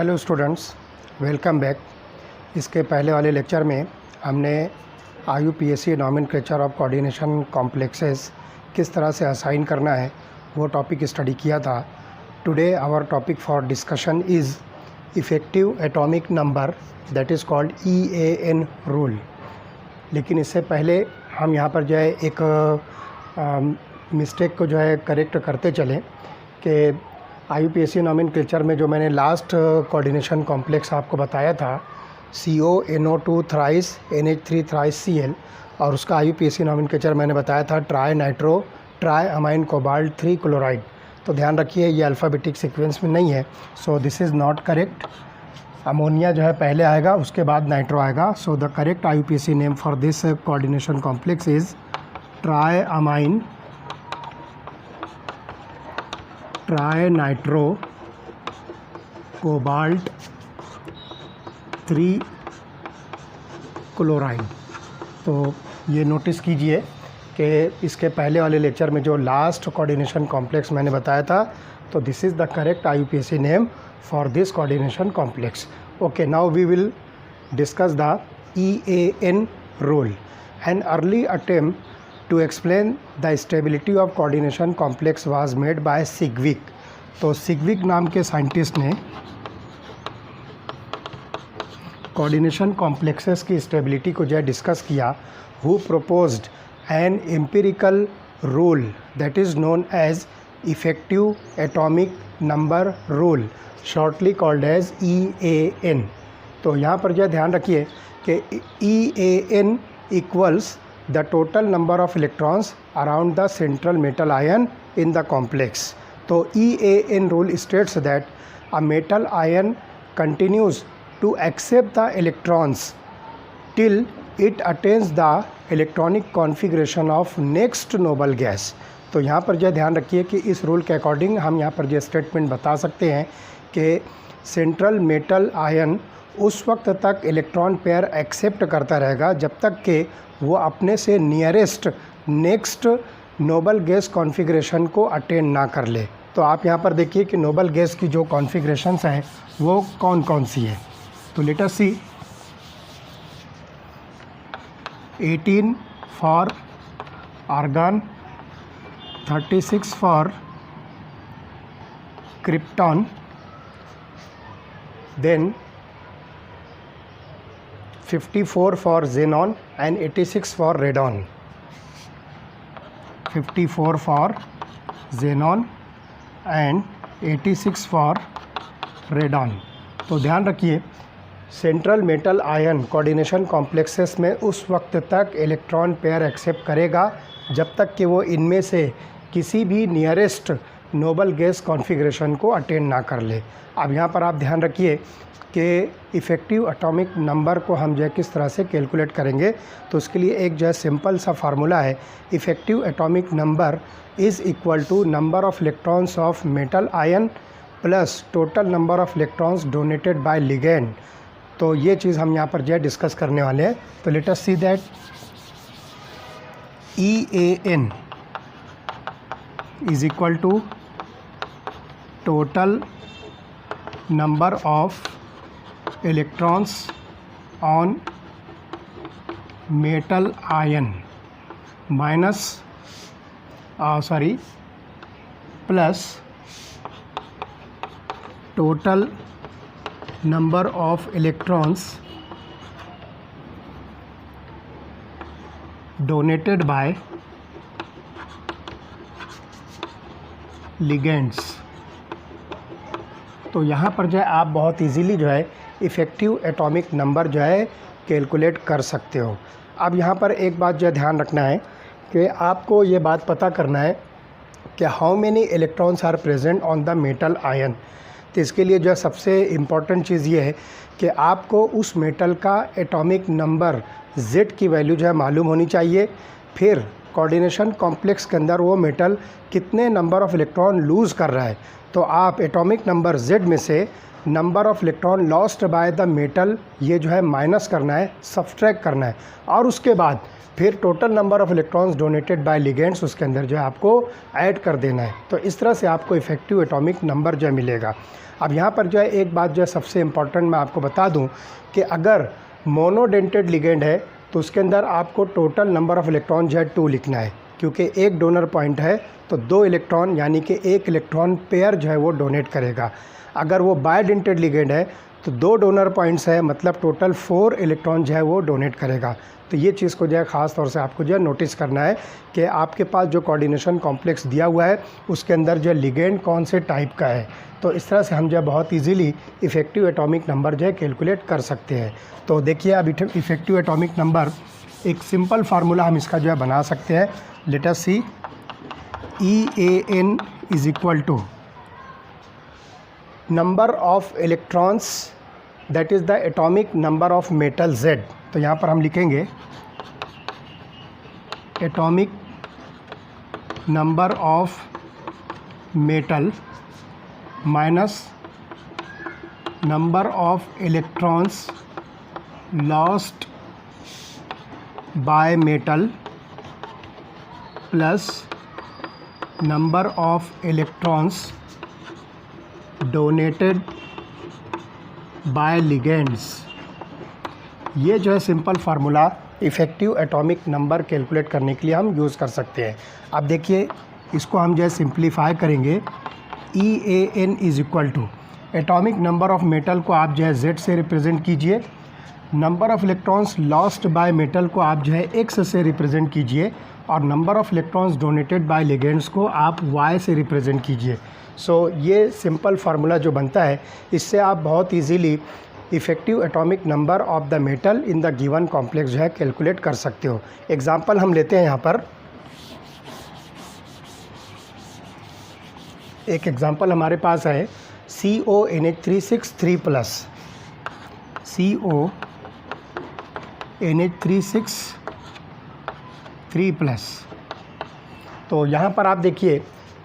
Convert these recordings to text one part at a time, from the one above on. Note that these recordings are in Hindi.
Hello students, welcome back. इसके पहले वाले लेक्चर में हमने IUPAC nomenclature of coordination complexes किस तरह से असाइन करना है वो टॉपिक स्टडी किया था। Today our topic for discussion is effective atomic number that is called EAN rule. लेकिन इससे पहले हम यहाँ पर जो है एक मिस्टेक को जो है करेक्ट करते चलें कि IUPAC नॉमेनक्लेचर में जो मैंने लास्ट कोऑर्डिनेशन कॉम्प्लेक्स आपको बताया था CONO2 thrice NH3 thrice Cl, और उसका IUPAC नॉमेनक्लेचर मैंने बताया था tri nitro try amine cobalt 3 chloride. तो ध्यान रखिए ये अल्फ़ाबेटिक सीक्वेंस में नहीं है, so this is not correct. Ammonia जो है पहले आएगा, उसके बाद नाइट्रो आएगा। So the correct IUPAC name for this coordination complex is try amine tri nitro cobalt 3 chloride. तो ये नोटिस कीजिए कि इसके पहले वाले लेक्चर में जो लास्ट कोऑर्डिनेशन कॉम्प्लेक्स मैंने बताया था, तो this is the correct IUPAC name for this coordination complex. Okay, now we will discuss the EAN rule. An early attempt to explain the stability of coordination complex was made by Sigvik. तो सिग्विक नाम के साइंटिस्ट ने कोऑर्डिनेशन कॉम्प्लेक्सेस की स्टेबिलिटी को जो है डिस्कस किया। Who proposed an empirical rule that is known as effective atomic number rule, shortly called as EAN। तो यहाँ पर जो ध्यान रखिए कि EAN equals the total number of electrons around the central metal ion in the complex. तो EAN rule states that a metal ion continues to accept the electrons till it attains the electronic configuration of next noble gas. तो यहाँ पर जो ध्यान रखिए कि इस रूल के अकॉर्डिंग हम यहाँ पर जो स्टेटमेंट बता सकते हैं कि सेंट्रल मेटल आयन उस वक्त तक इलेक्ट्रॉन पेयर एक्सेप्ट करता रहेगा जब तक कि वो अपने से nearest next noble gas configuration को अटेंड ना कर ले। तो आप यहाँ पर देखिए कि नोबल गैस की जो कॉन्फ़िगरेशंस हैं वो कौन कौन सी है। तो let us see 18 for argon, 36 for krypton, then 54 for xenon and 86 for radon. 54 for xenon and 86 for radon. तो ध्यान रखिए central metal ion coordination complexes में उस वक्त तक इलेक्ट्रॉन पेयर एक्सेप्ट करेगा जब तक कि वो इनमें से किसी भी नियरेस्ट नोबल गैस कॉन्फ़िगरेशन को अटेंड ना कर ले। अब यहाँ पर आप ध्यान रखिए कि इफ़ेक्टिव एटॉमिक नंबर को हम जो है किस तरह से कैलकुलेट करेंगे। तो उसके लिए एक जो है सिंपल सा फार्मूला है, effective atomic number is equal to number of electrons of metal ion plus total number of electrons donated by ligand. तो ये चीज़ हम यहाँ पर जो है डिस्कस करने वाले हैं। तो let us see that EAN is equal to total number of electrons on metal ion minus plus total number of electrons donated by ligands। तो यहाँ पर जो है आप बहुत इजीली जो है इफ़ेक्टिव एटॉमिक नंबर जो है कैलकुलेट कर सकते हो। अब यहाँ पर एक बात जो है ध्यान रखना है कि आपको ये बात पता करना है कि how many electrons are present on the metal ion. तो इसके लिए जो है सबसे इम्पॉर्टेंट चीज़ ये है कि आपको उस मेटल का एटॉमिक नंबर Z की वैल्यू जो है मालूम होनी चाहिए। फिर कोऑर्डिनेशन कॉम्प्लेक्स के अंदर वो मेटल कितने नंबर ऑफ़ इलेक्ट्रॉन लूज़ कर रहा है, तो आप एटॉमिक नंबर Z में से number of electron lost by the metal ये जो है माइनस करना है, सब्सट्रैक्ट करना है, और उसके बाद फिर total number of electrons donated by ligands उसके अंदर जो है आपको ऐड कर देना है। तो इस तरह से आपको इफेक्टिव एटॉमिक नंबर जो है मिलेगा। अब यहाँ पर जो है एक बात जो है सबसे इम्पॉर्टेंट मैं आपको बता दूँ कि अगर मोनोडेंटेड लिगेंड है तो उसके अंदर आपको टोटल नंबर ऑफ इलेक्ट्रॉन जो है 2 लिखना है, क्योंकि एक डोनर पॉइंट है तो 2 इलेक्ट्रॉन यानी कि 1 इलेक्ट्रॉन पेयर जो है वो डोनेट करेगा। अगर वो बायडेंटेड लिगेंड है तो 2 डोनर पॉइंट्स है, मतलब टोटल 4 इलेक्ट्रॉन जो है वो डोनेट करेगा। तो ये चीज़ को जो है ख़ास तौर से आपको जो है नोटिस करना है कि आपके पास जो कोऑर्डिनेशन कॉम्प्लेक्स दिया हुआ है उसके अंदर जो है लिगेंड कौन से टाइप का है। तो इस तरह से हम जो है बहुत इजीली इफ़ेक्टिव एटॉमिक नंबर जो है कैलकुलेट कर सकते हैं। तो देखिए अब इफ़ेक्टिव एटॉमिक नंबर एक सिंपल फार्मूला हम इसका जो है बना सकते हैं। Let us see, EAN is equal to number of electrons that is the atomic number of metal Z। तो यहाँ पर हम लिखेंगे atomic number of metal minus number of electrons lost by metal plus number of electrons donated by ligands. ये जो है simple formula effective atomic number calculate करने के लिए हम यूज़ कर सकते हैं। अब देखिए इसको हम जो है सिंप्लीफाई करेंगे। EAN is equal to atomic number of metal को आप जो है Z से रिप्रेजेंट कीजिए, number of electrons lost by metal को आप जो है X से रिप्रेजेंट कीजिए, और number of electrons donated by ligands को आप Y से रिप्रेजेंट कीजिए। सो ये सिंपल फार्मूला जो बनता है इससे आप बहुत easily effective atomic number of the metal in the given complex जो है कैलकुलेट कर सकते हो। एग्जांपल हम लेते हैं यहाँ पर, एक एग्जांपल हमारे पास है CONH363 प्लस, CONH363 प्लस। तो यहाँ पर आप देखिए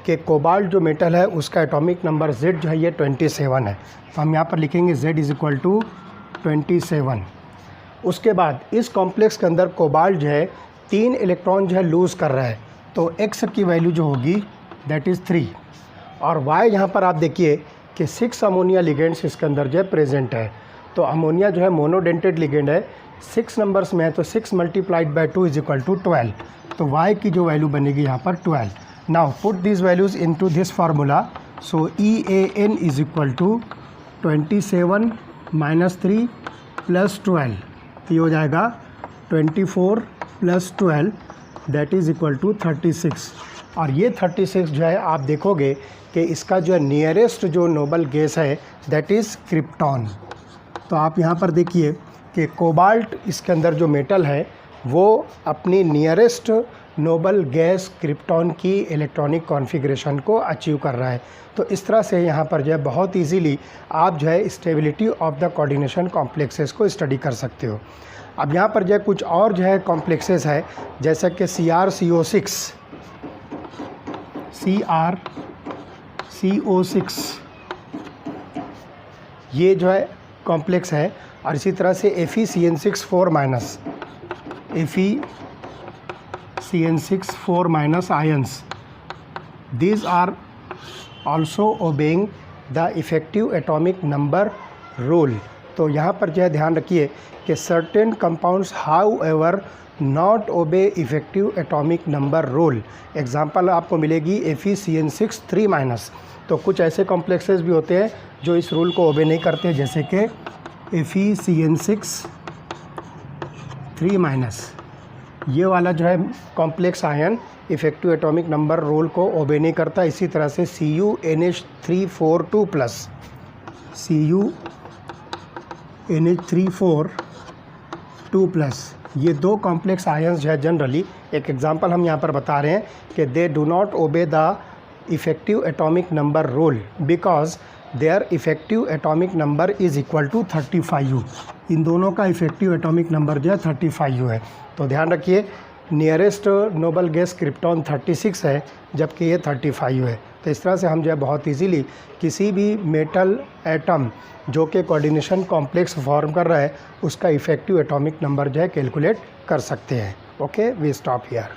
कि कोबाल्ट जो मेटल है उसका एटॉमिक नंबर Z जो है ये 27 है। तो हम यहाँ पर लिखेंगे Z इज़ इक्वल टू 27। उसके बाद इस कॉम्प्लेक्स के अंदर कोबाल्ट जो है 3 इलेक्ट्रॉन जो है लूज़ कर रहा है, तो X की वैल्यू जो होगी दैट इज़ 3, और Y यहाँ पर आप देखिए कि 6 अमोनिया लिगेंड्स इसके अंदर जो है प्रेजेंट है। तो अमोनिया जो है मोनोडेंटेड लिगेंड है, 6 नंबर्स में है, तो 6 multiplied by 2 is equal to 12। तो Y की जो वैल्यू बनेगी यहाँ पर 12। Now put this values into this formula. So EAN is equal to 27 minus 3 plus 12, ये हो जाएगा 24 plus 12 that is equal to 36। और ये 36 जो है आप देखोगे कि इसका जो है नियरेस्ट जो नोबल गैस है दैट इज़ क्रिप्टॉन। तो आप यहाँ पर देखिए कि कोबाल्ट इसके अंदर जो मेटल है वो अपनी नियरेस्ट नोबल गैस क्रिप्टॉन की इलेक्ट्रॉनिक कॉन्फ़िगरेशन को अचीव कर रहा है। तो इस तरह से यहाँ पर जो है बहुत इजीली आप जो है stability of the coordination complexes को स्टडी कर सकते हो। अब यहाँ पर जो है कुछ और जो है कॉम्प्लेक्सेस है, जैसा कि CrCO6 ये जो है कॉम्प्लेक्स है, और इसी तरह से FeCN6 minus FeCN6 minus ions, these are also obeying the effective atomic number rule। तो यहाँ पर जो है ध्यान रखिए कि certain compounds however not obey effective atomic number rule। Example आपको मिलेगी FeCN6 माइनस। तो कुछ ऐसे कॉम्प्लेक्सेस भी होते हैं जो इस रूल को ओबे नहीं करते, जैसे कि FeCN6 माइनस, ये वाला जो है complex ion effective atomic number rule को ओबे नहीं करता। इसी तरह से CuNH342 प्लस, CuNH342 प्लस, ये 2 कॉम्प्लेक्स आयंस जो है जनरली, एक एग्जांपल हम यहाँ पर बता रहे हैं कि they do not obey the effective atomic number rule because their effective atomic number is equal to 35U। इन दोनों का इफ़ेक्टिव एटॉमिक नंबर जो है 35U है। तो ध्यान रखिए नियरेस्ट नोबल गैस क्रिप्टॉन 36 है, जबकि ये 35U है। तो इस तरह से हम जो है बहुत इजीली किसी भी मेटल एटम जो कि कोऑर्डिनेशन कॉम्प्लेक्स फॉर्म कर रहा है उसका इफ़ेक्टिव एटॉमिक नंबर जो है कैलकुलेट कर सकते हैं। Okay, we stop here.